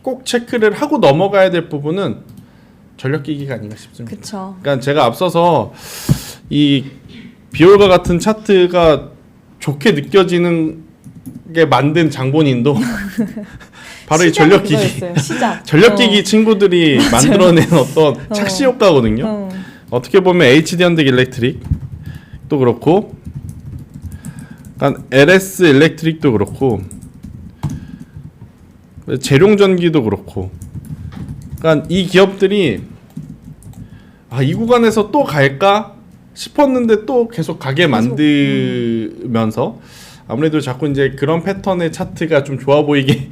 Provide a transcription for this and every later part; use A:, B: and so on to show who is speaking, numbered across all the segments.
A: 꼭 체크를 하고 넘어가야 될 부분은 전력기기가 아닌가 싶습니다.
B: 그쵸.
A: 그러니까 제가 앞서서 이 비올과 같은 차트가 좋게 느껴지는 게 만든 장본인도 바로 이 전력기기 전력기기 친구들이 만들어낸 어떤 착시 효과거든요. 어떻게 보면 HD 현대 일렉트릭도 그렇고, 그러니까 LS 일렉트릭도 그렇고, 재룡전기도 그렇고, 그러니까 이 기업들이 이 구간에서 또 갈까 싶었는데 또 계속 가게 만들면서 아무래도 자꾸 이제 그런 패턴의 차트가 좀 좋아 보이게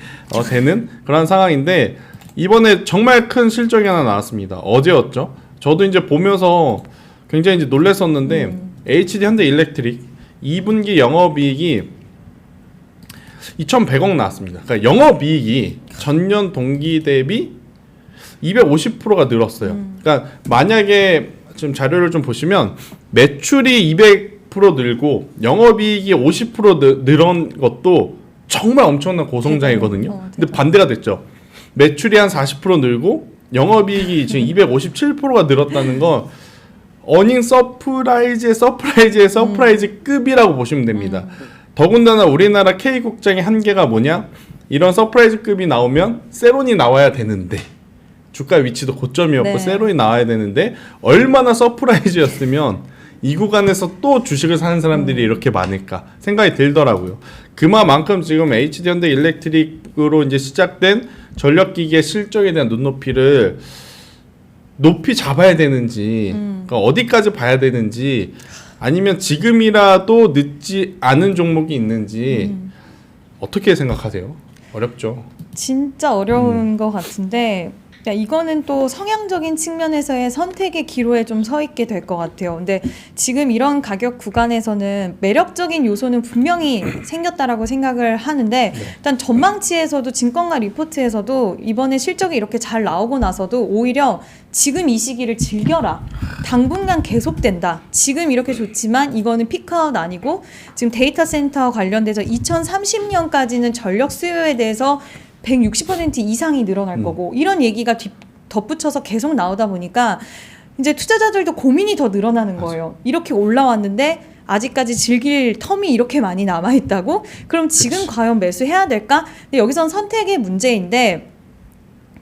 A: 되는 그런 상황인데, 이번에 정말 큰 실적이 하나 나왔습니다. 어제였죠. 저도 이제 보면서 굉장히 이제 놀랐었는데 HD 현대 일렉트릭 2분기 영업이익이 2,100억 나왔습니다. 그러니까 영업이익이 전년 동기 대비 250%가 늘었어요. 그러니까 만약에 지금 자료를 좀 보시면 매출이 200% 늘고 영업이익이 50% 늘은 것도 정말 엄청난 고성장이거든요. 근데 반대가 됐죠. 매출이 한 40% 늘고 영업이익이 지금 257%가 늘었다는 건 어닝 서프라이즈의 서프라이즈급이라고 보시면 됩니다. 더군다나 우리나라 K국장의 한계가 뭐냐? 이런 서프라이즈급이 나오면 세론이 나와야 되는데, 주가 위치도 고점이었고 세론이 나와야 되는데 얼마나 서프라이즈였으면 이 구간에서 또 주식을 사는 사람들이 이렇게 많을까 생각이 들더라고요. 그만큼 지금 HD 현대 일렉트릭으로 이제 시작된 전력기기의 실적에 대한 눈높이를 높이 잡아야 되는지, 그러니까 어디까지 봐야 되는지, 아니면 지금이라도 늦지 않은 종목이 있는지 어떻게 생각하세요? 어렵죠.
B: 진짜 어려운 것 같은데, 이거는 또 성향적인 측면에서의 선택의 기로에 좀 서 있게 될 것 같아요. 근데 지금 이런 가격 구간에서는 매력적인 요소는 분명히 생겼다라고 생각을 하는데, 일단 전망치에서도 증권가 리포트에서도 이번에 실적이 이렇게 잘 나오고 나서도 오히려 지금 이 시기를 즐겨라, 당분간 계속된다, 지금 이렇게 좋지만 이거는 피크아웃 아니고 지금 데이터 센터 관련돼서 2030년까지는 전력 수요에 대해서 160% 이상이 늘어날 거고, 이런 얘기가 덧붙여서 계속 나오다 보니까 이제 투자자들도 고민이 더 늘어나는 거예요. 이렇게 올라왔는데 아직까지 즐길 텀이 이렇게 많이 남아있다고? 그럼 지금 과연 매수해야 될까? 근데 여기선 선택의 문제인데,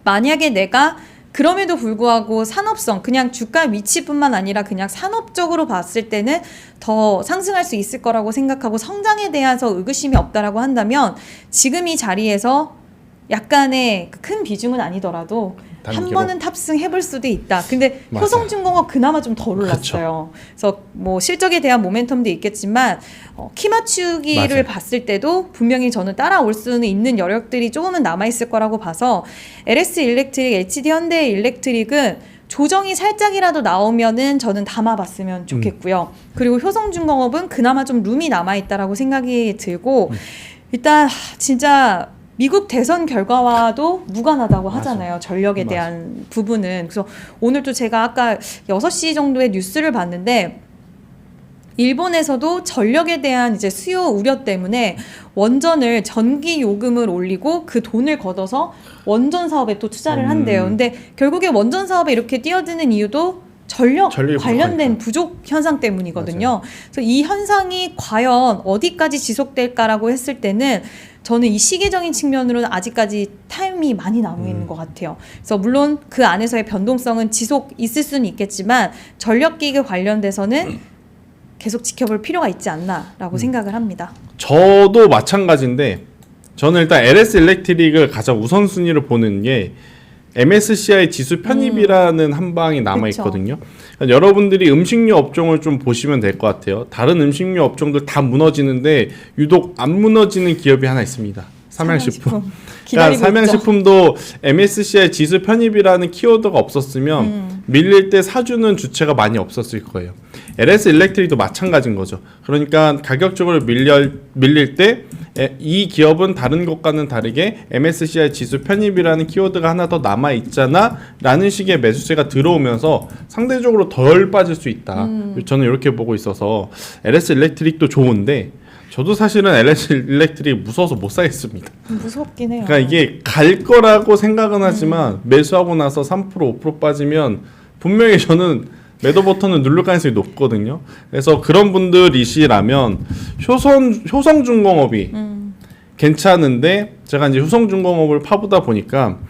B: 만약에 내가 그럼에도 불구하고 산업성, 그냥 주가 위치뿐만 아니라 그냥 산업적으로 봤을 때는 더 상승할 수 있을 거라고 생각하고 성장에 대해서 의구심이 없다라고 한다면 지금 이 자리에서 약간의 큰 비중은 아니더라도 한 번은 탑승해볼 수도 있다. 근데 효성중공업 그나마 좀 덜 올랐어요. 그래서 뭐 실적에 대한 모멘텀도 있겠지만 키 맞추기를 봤을 때도 분명히 저는 따라올 수는 있는 여력들이 조금은 남아있을 거라고 봐서 LS 일렉트릭, HD 현대 일렉트릭은 조정이 살짝이라도 나오면은 저는 담아봤으면 좋겠고요. 그리고 효성중공업은 그나마 좀 룸이 남아있다라고 생각이 들고, 일단 진짜 미국 대선 결과와도 무관하다고 하잖아요. 전력에 대한 부분은. 그래서 오늘 또 제가 아까 6시 정도에 뉴스를 봤는데, 일본에서도 전력에 대한 이제 수요 우려 때문에 원전을 전기 요금을 올리고 그 돈을 걷어서 원전 사업에 또 투자를 한대요. 근데 결국에 원전 사업에 이렇게 뛰어드는 이유도 전력 관련된 부족 현상 때문이거든요. 그래서 이 현상이 과연 어디까지 지속될까라고 했을 때는 저는 이 시기적인 측면으로는 아직까지 타임이 많이 남아 있는 것 같아요. 그래서 물론 그 안에서의 변동성은 지속 있을 수는 있겠지만 전력기기 관련돼서는 계속 지켜볼 필요가 있지 않나라고 생각을 합니다.
A: 저도 마찬가지인데, 저는 일단 LS 일렉트릭을 가장 우선순위로 보는 게 MSCI 지수 편입이라는 한 방이 남아있거든요. 그러니까 여러분들이 음식료 업종을 좀 보시면 될 것 같아요. 다른 음식료 업종들 다 무너지는데 유독 안 무너지는 기업이 하나 있습니다. 삼양식품. 그러니까 삼양식품도 MSCI 지수 편입이라는 키워드가 없었으면 밀릴 때 사주는 주체가 많이 없었을 거예요. LS 일렉트릭도 마찬가지인 거죠. 그러니까 가격적으로 밀릴 때 이 기업은 다른 것과는 다르게 MSCI 지수 편입이라는 키워드가 하나 더 남아있잖아 라는 식의 매수세가 들어오면서 상대적으로 덜 빠질 수 있다. 저는 이렇게 보고 있어서 LS 일렉트릭도 좋은데, 저도 사실은 LG 일렉트릭 무서워서 못 사겠습니다.
B: 무섭긴 해요.
A: 그러니까 이게 갈 거라고 생각은 하지만 매수하고 나서 3% 5% 빠지면 분명히 저는 매도 버튼을 누를 가능성이 높거든요. 그래서 그런 분들이시라면 효성중공업이 괜찮은데 제가 이제 효성중공업을 파보다 보니까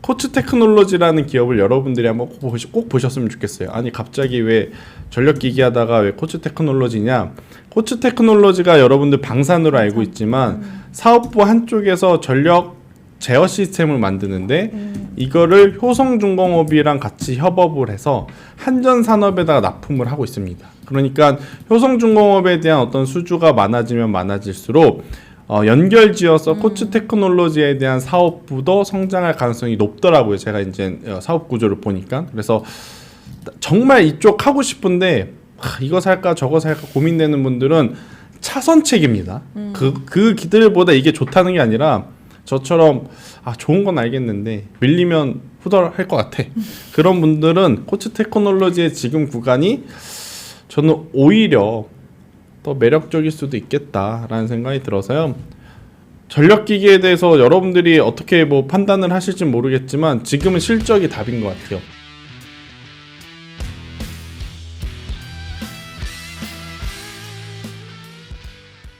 A: 코츠테크놀로지라는 기업을 여러분들이 한번 꼭 보셨으면 좋겠어요. 아니 갑자기 왜 전력기기 하다가 왜 코츠테크놀로지냐? 코츠테크놀로지가 여러분들 방산으로 알고 있지만 사업부 한쪽에서 전력 제어 시스템을 만드는데 이거를 효성중공업이랑 같이 협업을 해서 한전산업에다가 납품을 하고 있습니다. 그러니까 효성중공업에 대한 어떤 수주가 많아지면 많아질수록 연결지어서 코츠테크놀로지에 대한 사업부도 성장할 가능성이 높더라고요. 제가 이제 사업 구조를 보니까. 그래서 정말 이쪽 하고 싶은데 이거 살까 저거 살까 고민되는 분들은 차선책입니다. 그 기들보다 이게 좋다는 게 아니라 저처럼 좋은 건 알겠는데 밀리면 후덜할 것 같아. 그런 분들은 코츠테크놀로지의 지금 구간이 저는 오히려 더 매력적일 수도 있겠다라는 생각이 들어서요. 전력기기에 대해서 여러분들이 어떻게 판단을 하실지 모르겠지만 지금은 실적이 답인 것 같아요.